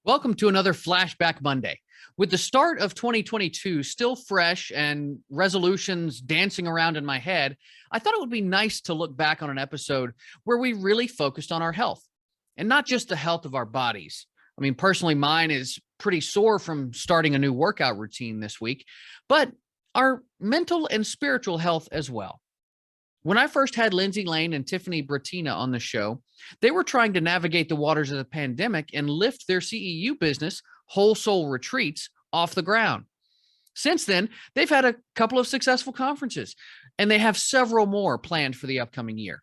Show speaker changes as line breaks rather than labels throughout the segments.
Welcome to another Flashback Monday. With the start of 2022 still fresh and resolutions dancing around in my head, I thought it would be nice to look back on an episode where we really focused on our health and not just the health of our bodies. I mean, personally, mine is pretty sore from starting a new workout routine this week, but our mental and spiritual health as well. When I first had Lindsay Lane and Tiffany Bratina on the show, they were trying to navigate the waters of the pandemic and lift their CEU business, Whole Soul Retreats, off the ground. Since then, they've had a couple of successful conferences, and they have several more planned for the upcoming year.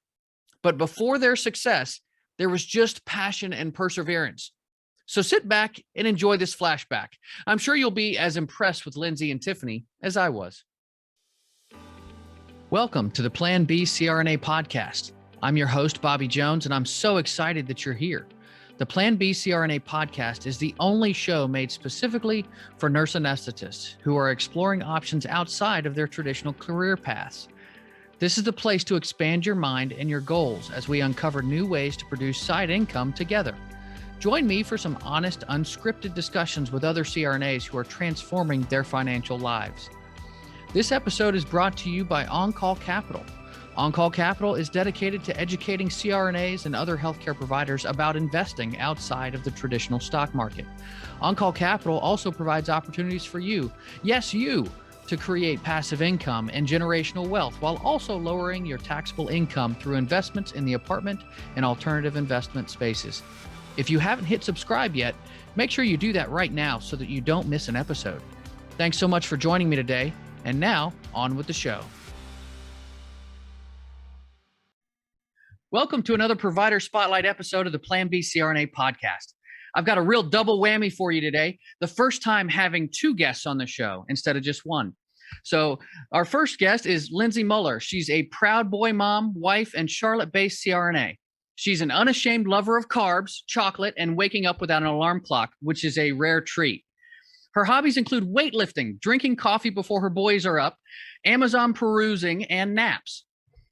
But before their success, there was just passion and perseverance. So sit back and enjoy this flashback. I'm sure you'll be as impressed with Lindsay and Tiffany as I was. Welcome to the Plan B CRNA podcast. I'm your host, Bobby Jones, and I'm so excited that you're here. The Plan B CRNA podcast is the only show made specifically for nurse anesthetists who are exploring options outside of their traditional career paths. This is the place to expand your mind and your goals as we uncover new ways to produce side income together. Join me for some honest, unscripted discussions with other CRNAs who are transforming their financial lives. This episode is brought to you by On-Call Capital. On-Call Capital is dedicated to educating CRNAs and other healthcare providers about investing outside of the traditional stock market. On-Call Capital also provides opportunities for you, yes, you, to create passive income and generational wealth while also lowering your taxable income through investments in the apartment and alternative investment spaces. If you haven't hit subscribe yet, make sure you do that right now so that you don't miss an episode. Thanks so much for joining me today. And now, on with the show. Welcome to another Provider Spotlight episode of the Plan B CRNA podcast. I've got a real double whammy for you today. The first time having two guests on the show instead of just one. So our first guest is Lindsay Muller. She's a proud boy mom, wife, and Charlotte-based CRNA. She's an unashamed lover of carbs, chocolate, and waking up without an alarm clock, which is a rare treat. Her hobbies include weightlifting, drinking coffee before her boys are up, Amazon perusing, and naps.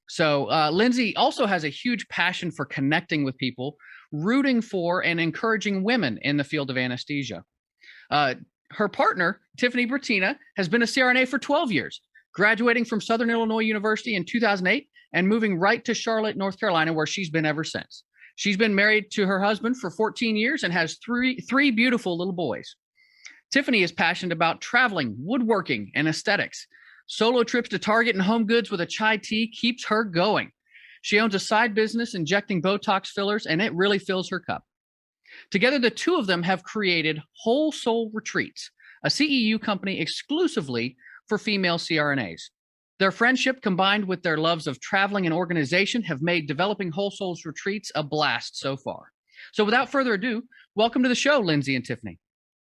So Lindsay also has a huge passion for connecting with people, rooting for and encouraging women in the field of anesthesia. Her partner, Tiffany Bratina, has been a CRNA for 12 years, graduating from Southern Illinois University in 2008 and moving right to Charlotte, North Carolina, where she's been ever since. She's been married to her husband for 14 years and has three beautiful little boys. Tiffany is passionate about traveling, woodworking, and aesthetics. Solo trips to Target and Home Goods with a chai tea keeps her going. She owns a side business injecting Botox fillers, and it really fills her cup. Together, the two of them have created Whole Soul Retreats, a CEU company exclusively for female CRNAs. Their friendship combined with their loves of traveling and organization have made developing Whole Souls Retreats a blast so far. So without further ado, welcome to the show, Lindsay and Tiffany.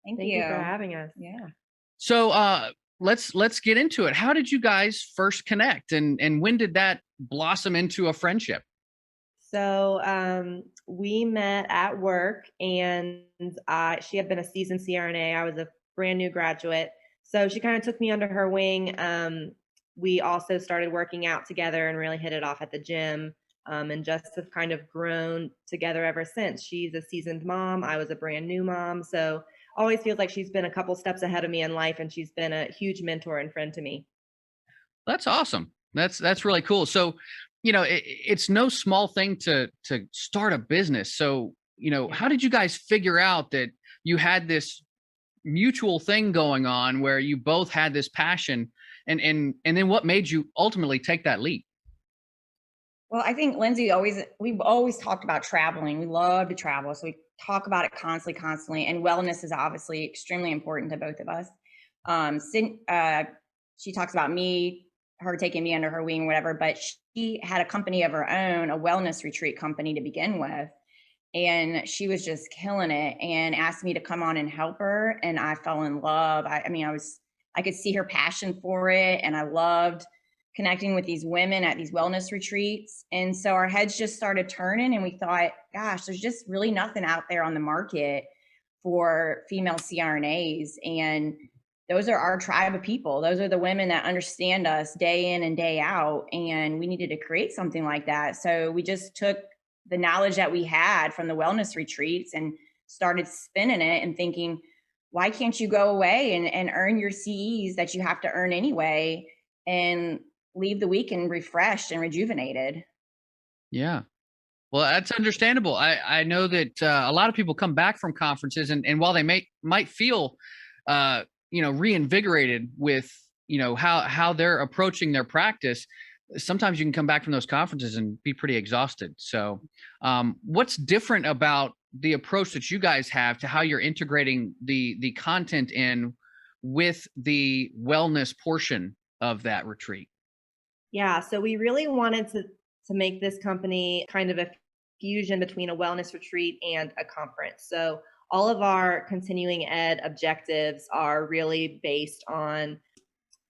Thank you for having us. Yeah.
So let's get into it. How did you guys first connect, and when did that blossom into a friendship?
So we met at work, and she had been a seasoned CRNA. I was a brand new graduate, so she kind of took me under her wing. We also started working out together and really hit it off at the gym, and just have kind of grown together ever since. She's a seasoned mom. I was a brand new mom, so always feels like she's been a couple steps ahead of me in life, and she's been a huge mentor and friend to me.
That's awesome. That's really cool. So, it's no small thing to start a business. So, how did you guys figure out that you had this mutual thing going on where you both had this passion, and then what made you ultimately take that leap?
Well, I think we've always talked about traveling. We love to travel. So we talk about it constantly. And wellness is obviously extremely important to both of us. She talks about her taking me under her wing, whatever, but she had a company of her own, a wellness retreat company to begin with. And she was just killing it and asked me to come on and help her. And I fell in love. I could see her passion for it. And I loved connecting with these women at these wellness retreats. And so our heads just started turning, and we thought, gosh, there's just really nothing out there on the market for female CRNAs. And those are our tribe of people. Those are the women that understand us day in and day out. And we needed to create something like that. So we just took the knowledge that we had from the wellness retreats and started spinning it and thinking, why can't you go away and earn your CEs that you have to earn anyway and leave the weekend refreshed and rejuvenated?
Yeah. Well, that's understandable. I know that a lot of people come back from conferences, and while they might feel, reinvigorated with, how they're approaching their practice, sometimes you can come back from those conferences and be pretty exhausted. So, what's different about the approach that you guys have to how you're integrating the content in with the wellness portion of that retreat?
Yeah, so we really wanted to make this company kind of a fusion between a wellness retreat and a conference. So all of our continuing ed objectives are really based on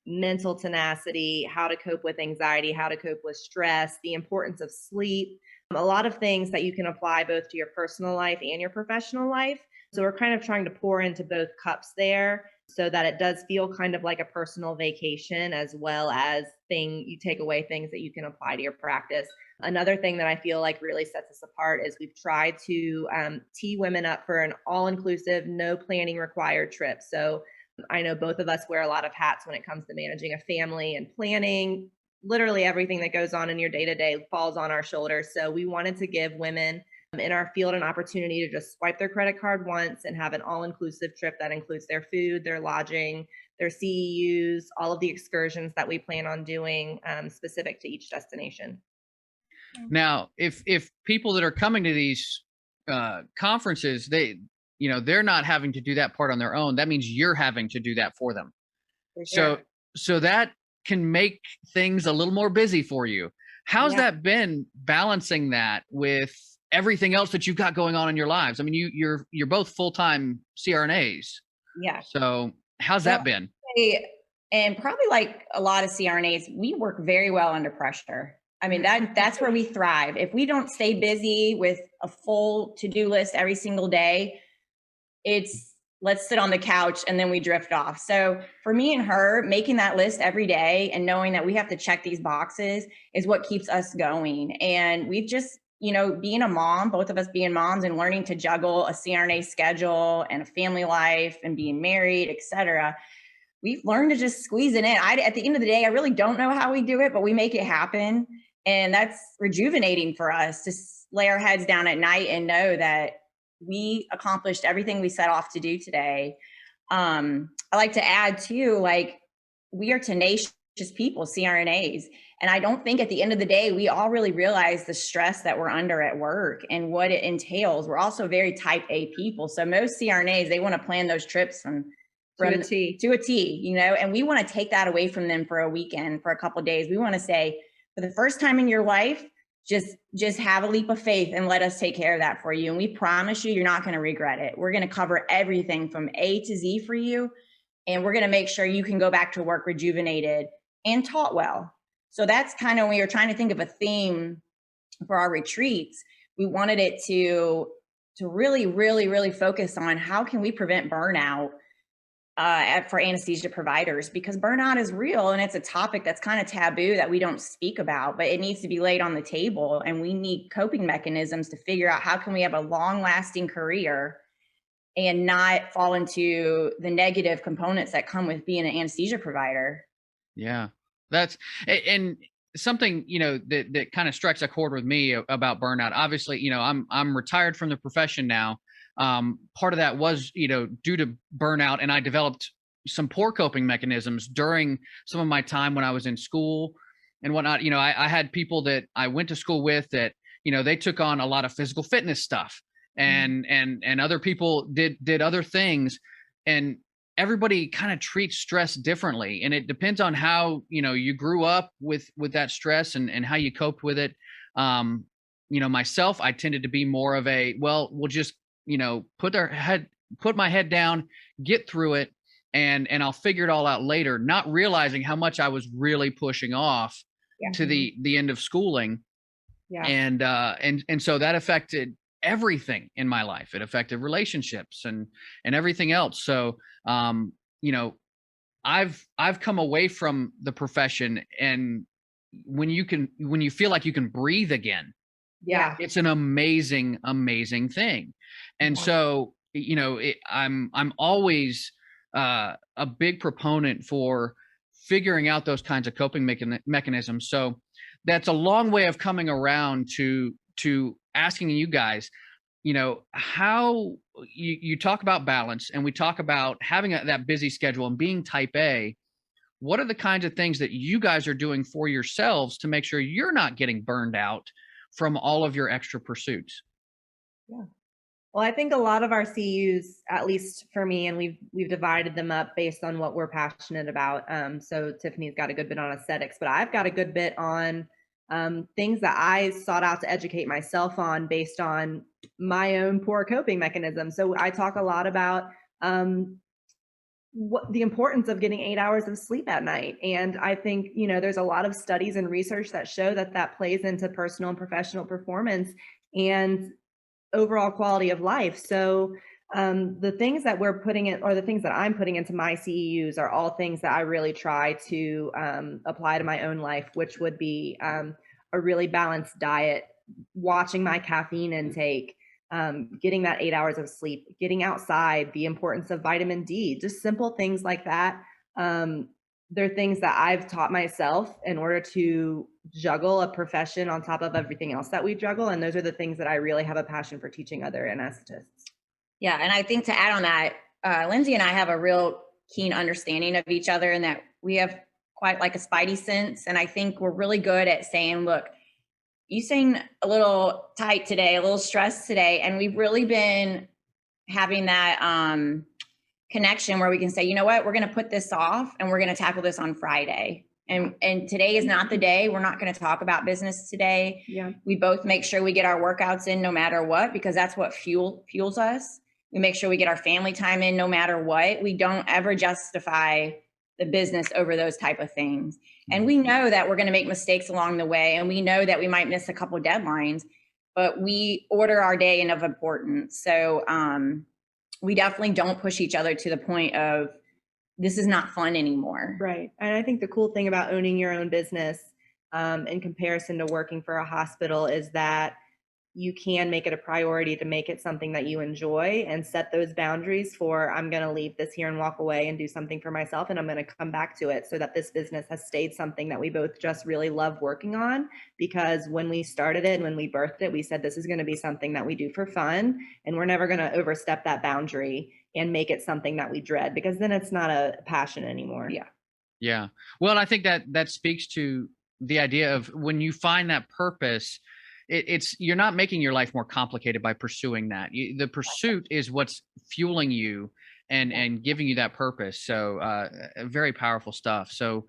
mental tenacity, how to cope with anxiety, how to cope with stress, the importance of sleep, a lot of things that you can apply both to your personal life and your professional life. So we're kind of trying to pour into both cups there so that it does feel kind of like a personal vacation, as well as you take away things that you can apply to your practice. Another thing that I feel like really sets us apart is we've tried to tee women up for an all-inclusive, no planning required trip. So I know both of us wear a lot of hats when it comes to managing a family and planning. Literally everything that goes on in your day-to-day falls on our shoulders. So we wanted to give women in our field an opportunity to just swipe their credit card once and have an all-inclusive trip that includes their food, their lodging, their CEUs, all of the excursions that we plan on doing specific to each destination.
Now, if people that are coming to these conferences, they're not having to do that part on their own. That means you're having to do that for them.
For sure.
So that can make things a little more busy for you. How's that been, balancing that with everything else that you've got going on in your lives? I mean, you're both full-time CRNAs.
Yeah.
So how's that been?
And probably like a lot of CRNAs, we work very well under pressure. I mean, that's where we thrive. If we don't stay busy with a full to-do list every single day, it's let's sit on the couch and then we drift off. So for me and her, making that list every day and knowing that we have to check these boxes is what keeps us going. And we've just, being a mom, both of us being moms and learning to juggle a CRNA schedule and a family life and being married, et cetera, we've learned to just squeeze it in. At the end of the day, I really don't know how we do it, but we make it happen. And that's rejuvenating for us to lay our heads down at night and know that we accomplished everything we set off to do today. I like to add too, like, we are tenacious people, CRNAs. And I don't think at the end of the day, we all really realize the stress that we're under at work and what it entails. We're also very type A people. So most CRNAs, they want to plan those trips from to a T, and we want to take that away from them for a weekend, for a couple of days. We want to say, for the first time in your life, just have a leap of faith and let us take care of that for you. And we promise you're not going to regret it. We're going to cover everything from A to Z for you. And we're going to make sure you can go back to work rejuvenated and taught well. So that's kind of when we were trying to think of a theme for our retreats. We wanted it to really, really, really focus on how can we prevent burnout for anesthesia providers, because burnout is real and it's a topic that's kind of taboo that we don't speak about, but it needs to be laid on the table, and we need coping mechanisms to figure out how can we have a long-lasting career and not fall into the negative components that come with being an anesthesia provider.
Yeah, that's and something that kind of strikes a chord with me about burnout. Obviously, I'm retired from the profession now. Part of that was, due to burnout, and I developed some poor coping mechanisms during some of my time when I was in school and whatnot. I had people that I went to school with that, they took on a lot of physical fitness stuff, and other people did other things, and everybody kind of treats stress differently. And it depends on how, you grew up with that stress and how you coped with it. Myself, I tended to be more of we'll just, put my head down, get through it, and I'll figure it all out later, not realizing how much I was really pushing off to the end of schooling.
Yeah.
And so that affected everything in my life. It affected relationships and everything else. So, I've come away from the profession, and when you feel like you can breathe again,
yeah,
it's an amazing, amazing thing. And so I'm always a big proponent for figuring out those kinds of coping mechanisms. So that's a long way of coming around to asking you guys, how you talk about balance, and we talk about having that busy schedule and being type A. What are the kinds of things that you guys are doing for yourselves to make sure you're not getting burned out from all of your extra pursuits?
Yeah. Well, I think a lot of our CUs, at least for me, and we've divided them up based on what we're passionate about. So Tiffany's got a good bit on aesthetics, but I've got a good bit on things that I sought out to educate myself on based on my own poor coping mechanisms. So I talk a lot about what the importance of getting 8 hours of sleep at night. And I think, there's a lot of studies and research that show that plays into personal and professional performance and overall quality of life. So the things that we're putting in, or the things that I'm putting into my CEUs, are all things that I really try to apply to my own life, which would be a really balanced diet, watching my caffeine intake, getting that 8 hours of sleep, getting outside, the importance of vitamin D, just simple things like that. They're things that I've taught myself in order to juggle a profession on top of everything else that we juggle. And those are the things that I really have a passion for teaching other anesthetists.
Yeah. And I think to add on that, Lindsay and I have a real keen understanding of each other, and that we have quite like a spidey sense. And I think we're really good at saying, look, you seem a little tight today, a little stressed today. And we've really been having that connection where we can say, you know what, we're going to put this off and we're going to tackle this on Friday. And today is not the day. We're not going to talk about business today.
Yeah.
We both make sure we get our workouts in no matter what, because that's what fuels us. We make sure we get our family time in no matter what. We don't ever justify the business over those type of things. And we know that we're going to make mistakes along the way. And we know that we might miss a couple of deadlines, but we order our day in of importance. So we definitely don't push each other to the point of this is not fun anymore.
Right. And I think the cool thing about owning your own business in comparison to working for a hospital is that you can make it a priority to make it something that you enjoy and set those boundaries for, I'm going to leave this here and walk away and do something for myself, and I'm going to come back to it, so that this business has stayed something that we both just really love working on. Because when we started it and when we birthed it, we said this is going to be something that we do for fun, and we're never going to overstep that boundary and make it something that we dread, because then it's not a passion anymore.
Yeah.
Yeah. Well, I think that speaks to the idea of when you find that purpose, it's you're not making your life more complicated by pursuing that. The pursuit is what's fueling you and giving you that purpose. So very powerful stuff. So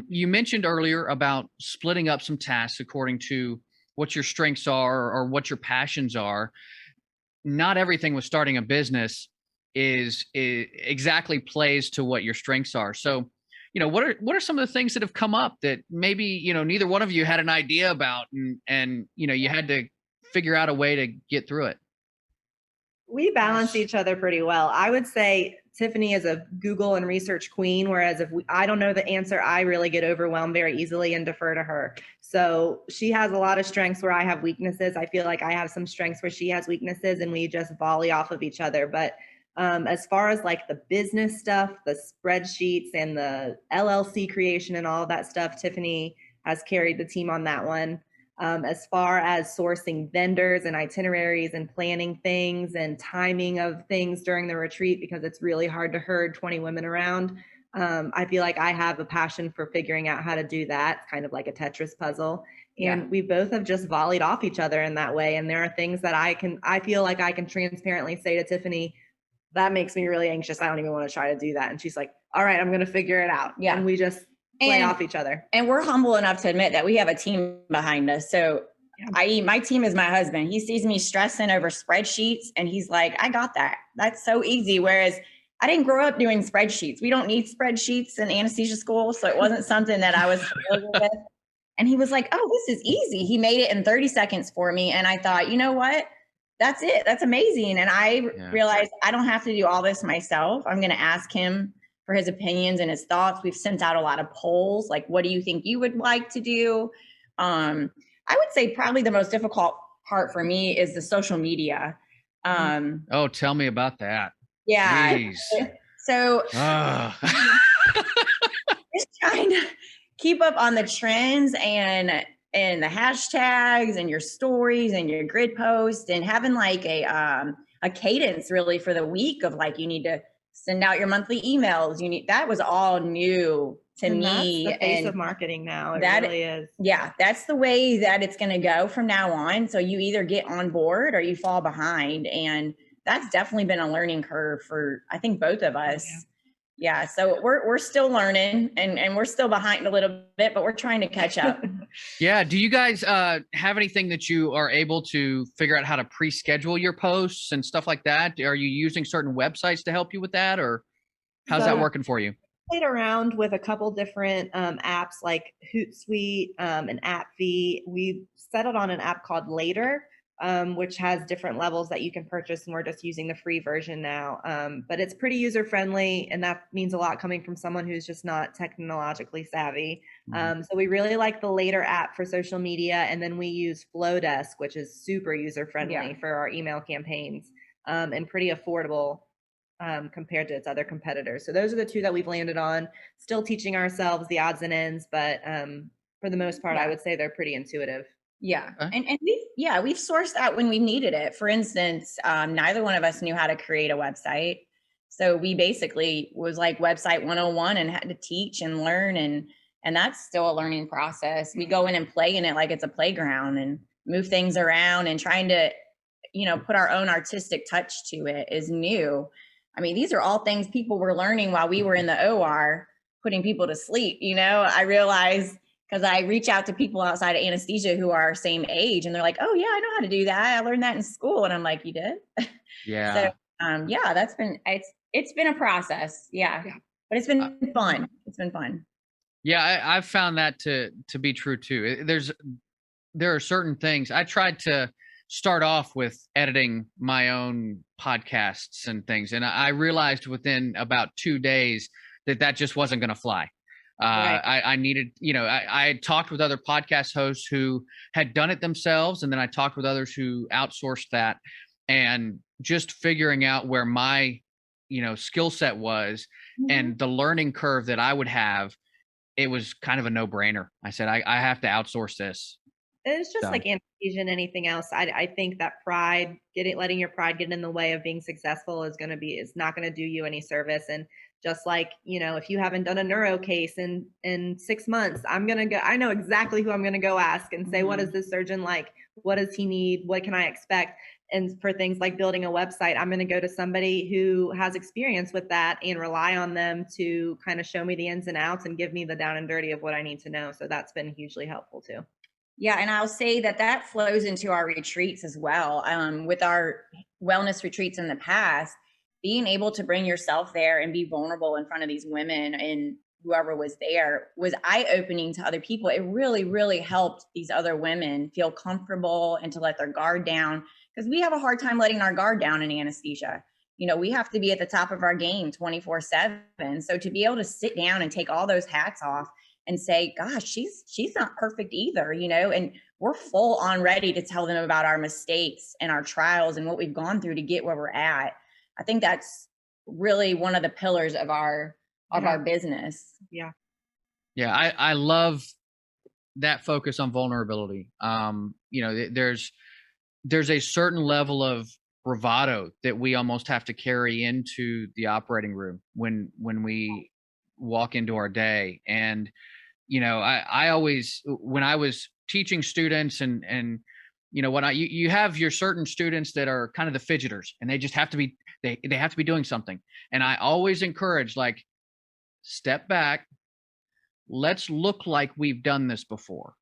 you mentioned earlier about splitting up some tasks according to what your strengths are or what your passions are. Not everything with starting a business is exactly plays to what your strengths are. So what are some of the things that have come up that maybe, neither one of you had an idea about and you had to figure out a way to get through it?
We balance each other pretty well. I would say Tiffany is a Google and research queen, whereas if I don't know the answer, I really get overwhelmed very easily and defer to her. So she has a lot of strengths where I have weaknesses. I feel like I have some strengths where she has weaknesses, and we just volley off of each other. But as far as like the business stuff, the spreadsheets and the LLC creation and all of that stuff, Tiffany has carried the team on that one. As far as sourcing vendors and itineraries and planning things and timing of things during the retreat, because it's really hard to herd 20 women around. I feel like I have a passion for figuring out how to do that. It's kind of like a Tetris puzzle. And we both have just volleyed off each other in that way. And there are things that I feel like I can transparently say to Tiffany, that makes me really anxious. I don't even want to try to do that. And she's like, all right, I'm going to figure it out.
Yeah.
And we just play off each other.
And we're humble enough to admit that we have a team behind us. So my team is my husband. He sees me stressing over spreadsheets and he's like, I got that. That's so easy. Whereas I didn't grow up doing spreadsheets. We don't need spreadsheets in anesthesia school. So it wasn't something that I was familiar with. And he was like, oh, this is easy. He made it in 30 seconds for me. And I thought, you know what? That's it. That's amazing. And I realized I don't have to do all this myself. I'm going to ask him for his opinions and his thoughts. We've sent out a lot of polls. Like, what do you think you would like to do? I would say probably the most difficult part for me is the social media.
Oh, tell me about that.
Yeah.
Jeez.
So
Ugh.
just trying to keep up on the trends and the hashtags and your stories and your grid posts, and having like a cadence really for the week of like, you need to send out your monthly emails. That was all new to
And
me.
that's the face
And
of marketing now. It
that
really is.
yeah, that's the way that it's going to go from now on. So you either get on board or you fall behind. And that's definitely been a learning curve for, I think, both of us. Yeah. So we're still learning, and we're still behind a little bit, but we're trying to catch up.
Yeah. Do you guys have anything that you are able to figure out how to pre-schedule your posts and stuff like that? Are you using certain websites to help you with that, or how's that working for you?
Played around with a couple different apps like Hootsuite and AppV. We settled on an app called Later, which has different levels that you can purchase, and we're just using the free version now. But it's pretty user friendly, and that means a lot coming from someone who's just not technologically savvy. So we really like the Later app for social media, and then we use Flowdesk, which is super user friendly for our email campaigns, and pretty affordable compared to its other competitors. So those are the two that we've landed on. Still teaching ourselves the odds and ends, but for the most part, I would say they're pretty intuitive.
Yeah. And we've sourced that when we needed it. For instance, neither one of us knew how to create a website. So we basically was like website 101 and had to teach and learn, and that's still a learning process. We go in and play in it like it's a playground and move things around, and trying to, put our own artistic touch to it is new. I mean, these are all things people were learning while we were in the OR, putting people to sleep. I realized, because I reach out to people outside of anesthesia who are our same age, and they're like, "Oh yeah, I know how to do that. I learned that in school." And I'm like, "You did?"
Yeah.
So, that's been, it's been a process. Yeah. But it's been fun. It's been fun.
Yeah, I've found that to be true too. There are certain things I tried to start off with editing my own podcasts and things, and I realized within about 2 days that just wasn't going to fly. I needed, I had talked with other podcast hosts who had done it themselves, and then I talked with others who outsourced that, and just figuring out where my, skill set was and the learning curve that I would have. It was kind of a no-brainer. I said, I have to outsource this.
It's just like anesthesia and anything else. I think that letting your pride get in the way of being successful is not going to do you any service. And just like, if you haven't done a neuro case in 6 months, I know exactly who I'm going to go ask and say, what is this surgeon like? What does he need? What can I expect? And for things like building a website, I'm going to go to somebody who has experience with that and rely on them to kind of show me the ins and outs and give me the down and dirty of what I need to know. So that's been hugely helpful too.
Yeah. And I'll say that flows into our retreats as well. With our wellness retreats in the past, being able to bring yourself there and be vulnerable in front of these women and whoever was there was eye-opening to other people. It really, really helped these other women feel comfortable and to let their guard down, because we have a hard time letting our guard down in anesthesia. We have to be at the top of our game 24/7. So to be able to sit down and take all those hats off and say, gosh, she's not perfect either, and we're full on ready to tell them about our mistakes and our trials and what we've gone through to get where we're at. I think that's really one of the pillars of our business.
Yeah.
Yeah. I love that focus on vulnerability. There's a certain level of bravado that we almost have to carry into the operating room when we walk into our day. And, I always, when I was teaching students and, you have your certain students that are kind of the fidgeters, and they just have to be, they have to be doing something. And I always encourage, like, step back, let's look like we've done this before,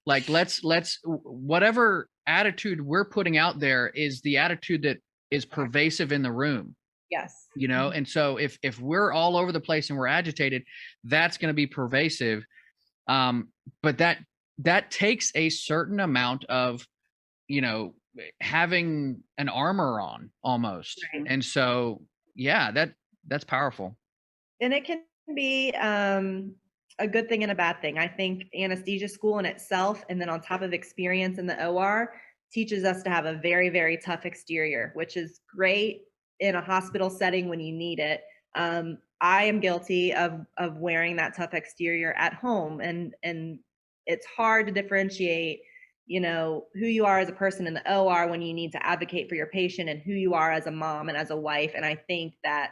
like let's whatever attitude we're putting out there is the attitude that is pervasive in the room.
Yes.
And so if we're all over the place and we're agitated, that's going to be pervasive. But that takes a certain amount of, having an armor on almost. Right. And so, yeah, that's powerful.
And it can be a good thing and a bad thing. I think anesthesia school in itself, and then on top of experience in the OR, teaches us to have a very, very tough exterior, which is great in a hospital setting when you need it. I am guilty of wearing that tough exterior at home, and it's hard to differentiate, you know, who you are as a person in the OR when you need to advocate for your patient, and who you are as a mom and as a wife. And I think that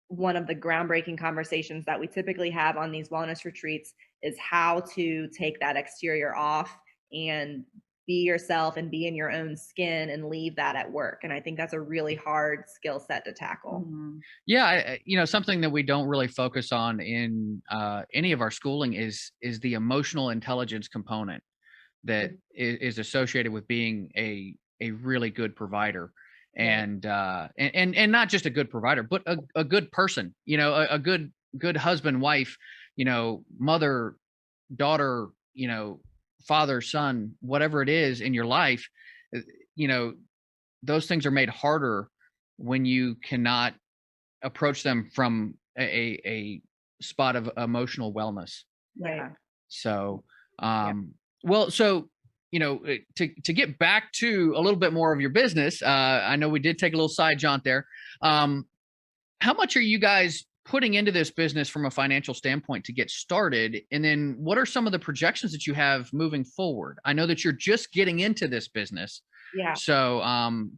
one of the groundbreaking conversations that we typically have on these wellness retreats is how to take that exterior off and be yourself and be in your own skin and leave that at work. And I think that's a really hard skill set to tackle.
Mm-hmm.
Yeah, you know, something that we don't really focus on in any of our schooling is the emotional intelligence component that is associated with being a really good provider, and not just a good provider, but a good person. You know, a good husband, wife, you know, mother, daughter, you know, father, son, whatever it is in your life. You know, those things are made harder when you cannot approach them from a spot of emotional wellness.
Right.
So, well, so, you know, to get back to a little bit more of your business, I know we did take a little side jaunt there. How much are you guys putting into this business from a financial standpoint to get started? And then what are some of the projections that you have moving forward? I know that you're just getting into this business.
Yeah.
So,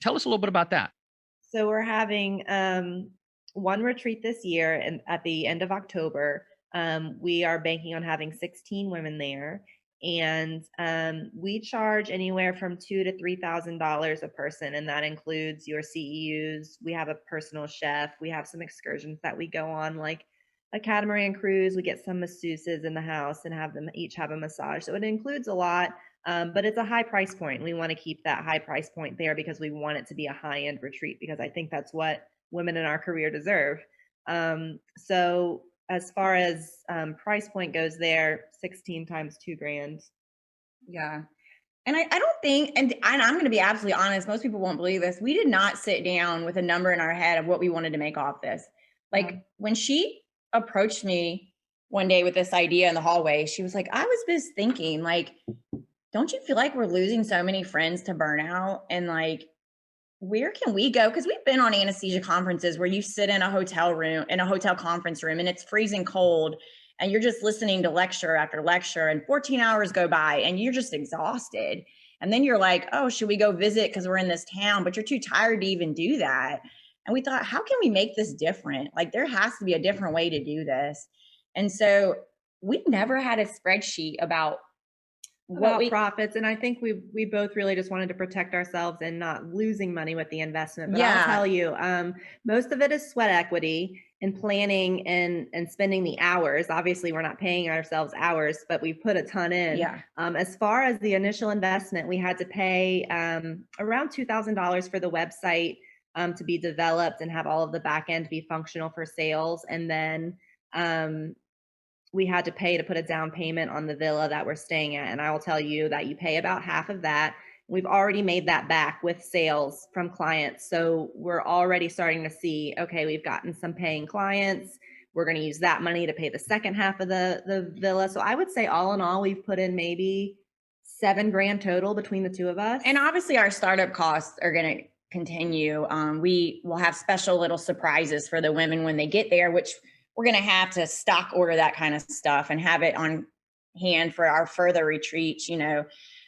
tell us a little bit about that.
So we're having one retreat this year, and at the end of October. We are banking on having 16 women there, and we charge anywhere from $2,000 to $3,000 a person, and that includes your CEUs. We have a personal chef. We have some excursions that we go on, like a catamaran cruise. We get some masseuses in the house and have them each have a massage. So it includes a lot, but it's a high price point. We want to keep that high price point there because we want it to be a high-end retreat, because I think that's what women in our career deserve. So as far as price point goes there, 16 times $2,000.
Yeah. And I don't think, and I'm going to be absolutely honest, most people won't believe this. We did not sit down with a number in our head of what we wanted to make off this. Like when she approached me one day with this idea in the hallway, she was like, I was just thinking, like, don't you feel like we're losing so many friends to burnout? And like, where can we go? Because we've been on anesthesia conferences where you sit in a hotel room, in a hotel conference room, and it's freezing cold, and you're just listening to lecture after lecture, and 14 hours go by and you're just exhausted. And then you're like, oh, should we go visit because we're in this town? But you're too tired to even do that. And we thought, how can we make this different? Like, there has to be a different way to do this. And so we never had a spreadsheet about
profits. And I think we both really just wanted to protect ourselves and not losing money with the investment. But I'll tell you, most of it is sweat equity and planning and spending the hours. Obviously, we're not paying ourselves hours, but we put a ton in.
Yeah.
As far as the initial investment, we had to pay around $2,000 for the website to be developed and have all of the back end be functional for sales. And then we had to pay to put a down payment on the villa that we're staying at. And I will tell you that you pay about half of that. We've already made that back with sales from clients. So we're already starting to see, okay, we've gotten some paying clients. We're going to use that money to pay the second half of the villa. So I would say all in all, we've put in maybe $7,000 total between the two of us.
And obviously our startup costs are going to continue. We will have special little surprises for the women when they get there, which we're going to have to stock order that kind of stuff and have it on hand for our further retreats, you know?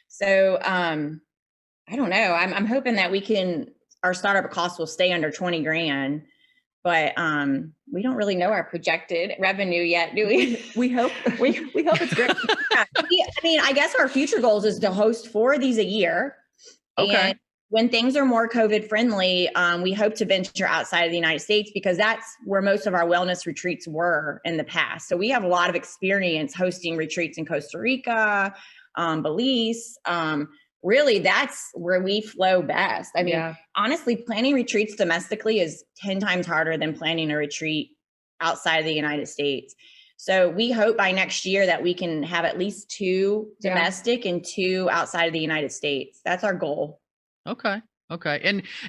So, I don't know. I'm hoping that our startup costs will stay under 20 grand, but, we don't really know our projected revenue yet, do we?
We hope, we hope it's great.
I mean, I guess our future goals is to host 4 of these a year.
Okay.
And when things are more COVID friendly, we hope to venture outside of the United States, because that's where most of our wellness retreats were in the past. So we have a lot of experience hosting retreats in Costa Rica, Belize. Really, that's where we flow best. I mean, honestly, planning retreats domestically is 10 times harder than planning a retreat outside of the United States. So we hope by next year that we can have at least 2 domestic and 2 outside of the United States. That's our goal.
Okay.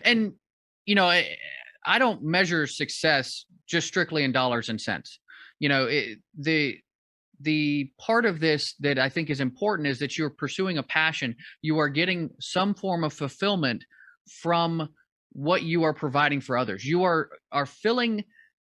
And you know, I don't measure success just strictly in dollars and cents. You know, the the part of this that I think is important is that you're pursuing a passion. You are getting some form of fulfillment from what you are providing for others. You are filling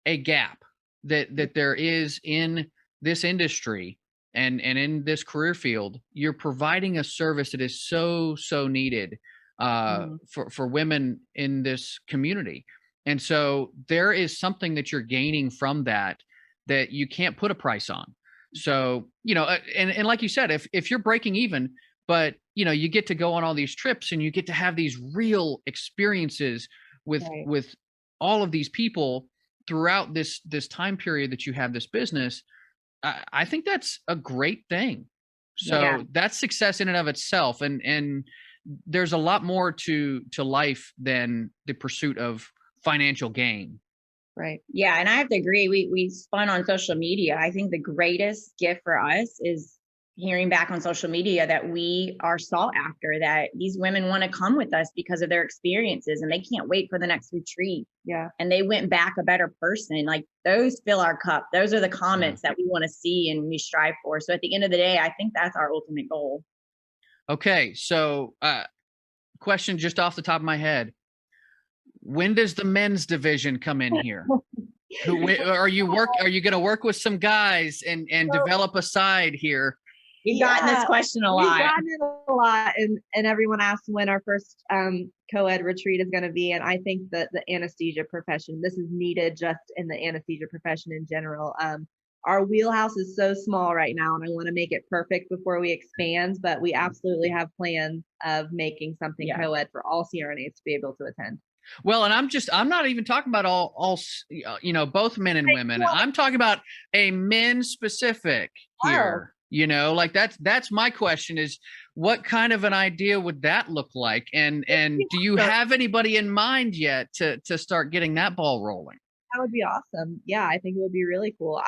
a gap that there is in this industry and in this career field. You're providing a service that is so needed for women in this community. And so there is something that you're gaining from that you can't put a price on. So, and like you said, if you're breaking even, but you get to go on all these trips and you get to have these real experiences with all of these people throughout this time period that you have this business, I think that's a great thing. So that's success in and of itself. And there's a lot more to life than the pursuit of financial gain.
Right.
Yeah. And I have to agree. We spun on social media. I think the greatest gift for us is hearing back on social media that we are sought after, that these women want to come with us because of their experiences and they can't wait for the next retreat.
Yeah.
And they went back a better person. Like, those fill our cup. Those are the comments that we want to see and we strive for. So at the end of the day, I think that's our ultimate goal. Okay.
So, question just off the top of my head. When does the men's division come in here? Are you going to work with some guys and develop a side here?
We've gotten this question a lot.
We've gotten it a lot, and everyone asks when our first co-ed retreat is going to be. And I think that the anesthesia profession, this is needed just in the anesthesia profession in general. Our wheelhouse is so small right now, and I want to make it perfect before we expand. But we absolutely have plans of making something co-ed for all CRNAs to be able to attend.
Well, and I'm not even talking about all both men and women. I'm talking about a men specific here. Like that's my question is, what kind of an idea would that look like? And do you have anybody in mind yet to start getting that ball rolling?
That would be awesome. Yeah, I think it would be really cool.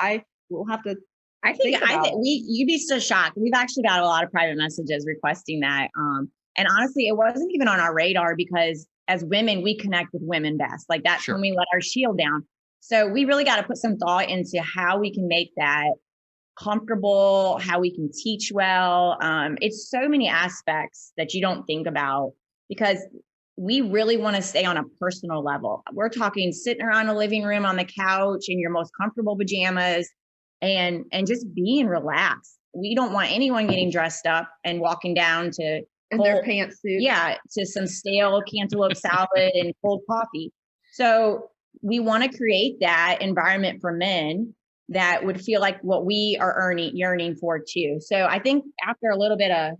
We'll have to.
I think you'd be so shocked. We've actually got a lot of private messages requesting that. And honestly, it wasn't even on our radar because as women, we connect with women best. Like that's when we let our shield down. So we really got to put some thought into how we can make that comfortable, how we can teach well. It's so many aspects that you don't think about because we really want to stay on a personal level. We're talking sitting around a living room on the couch in your most comfortable pajamas and just being relaxed. We don't want anyone getting dressed up and walking down to
their pantsuit.
Yeah, to some stale cantaloupe salad and cold coffee. So we want to create that environment for men that would feel like what we are yearning for too. So I think after a little bit of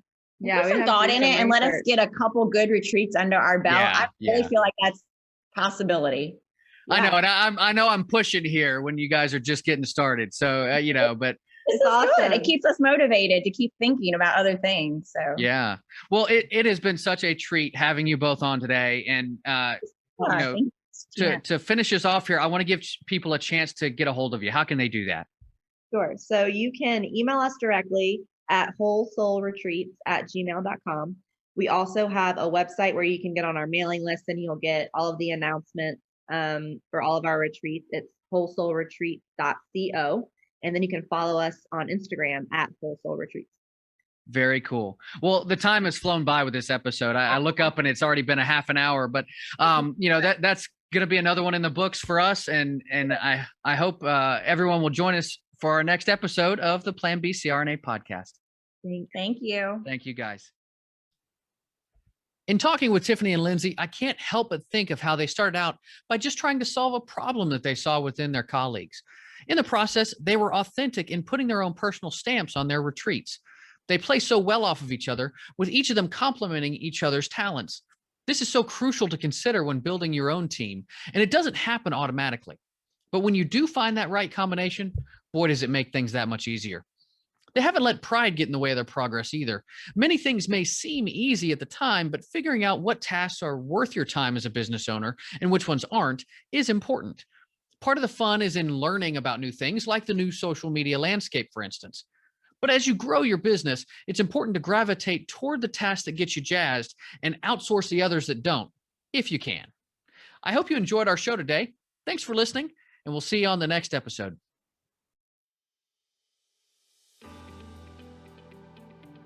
put some thought in it and let us get a couple good retreats under our belt, I really feel like that's a possibility.
Yeah. I know, and I know I'm pushing here when you guys are just getting started. So but
it's awesome. It keeps us motivated to keep thinking about other things. So
yeah, well, it has been such a treat having you both on today, and to finish us off here, I want to give people a chance to get a hold of you. How can they do that?
Sure. So you can email us directly at wholesoulretreats@gmail.com. We also have a website where you can get on our mailing list and you'll get all of the announcements for all of our retreats. It's wholesoulretreats.co. And then you can follow us on Instagram at wholesoulretreats.
Very cool. Well, the time has flown by with this episode. I look up and it's already been a half an hour, but that's going to be another one in the books for us. And I hope everyone will join us for our next episode of the Plan B CRNA podcast.
Thank you.
Thank you, guys. In talking with Tiffany and Lindsay, I can't help but think of how they started out by just trying to solve a problem that they saw within their colleagues. In the process, they were authentic in putting their own personal stamps on their retreats. They play so well off of each other, with each of them complementing each other's talents. This is so crucial to consider when building your own team, and it doesn't happen automatically. But when you do find that right combination, boy, does it make things that much easier. They haven't let pride get in the way of their progress either. Many things may seem easy at the time, but figuring out what tasks are worth your time as a business owner and which ones aren't is important. Part of the fun is in learning about new things, like the new social media landscape, for instance. But as you grow your business, it's important to gravitate toward the tasks that get you jazzed and outsource the others that don't, if you can. I hope you enjoyed our show today. Thanks for listening, and we'll see you on the next episode.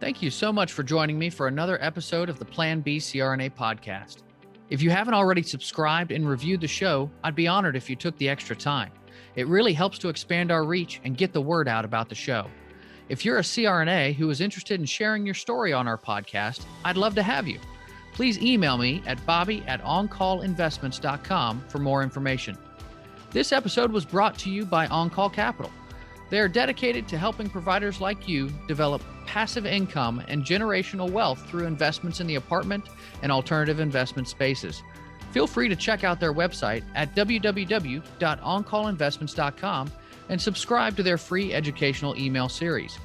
Thank you so much for joining me for another episode of the Plan B CRNA podcast. If you haven't already subscribed and reviewed the show, I'd be honored if you took the extra time. It really helps to expand our reach and get the word out about the show. If you're a CRNA who is interested in sharing your story on our podcast, I'd love to have you. Please email me at bobby@oncallinvestments.com for more information. This episode was brought to you by On-Call Capital. They are dedicated to helping providers like you develop passive income and generational wealth through investments in the apartment and alternative investment spaces. Feel free to check out their website at www.oncallinvestments.com and subscribe to their free educational email series.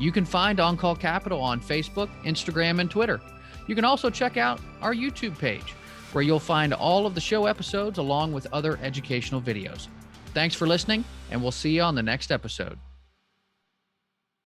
You can find On-Call Capital on Facebook, Instagram, and Twitter. You can also check out our YouTube page, where you'll find all of the show episodes along with other educational videos. Thanks for listening, and we'll see you on the next episode.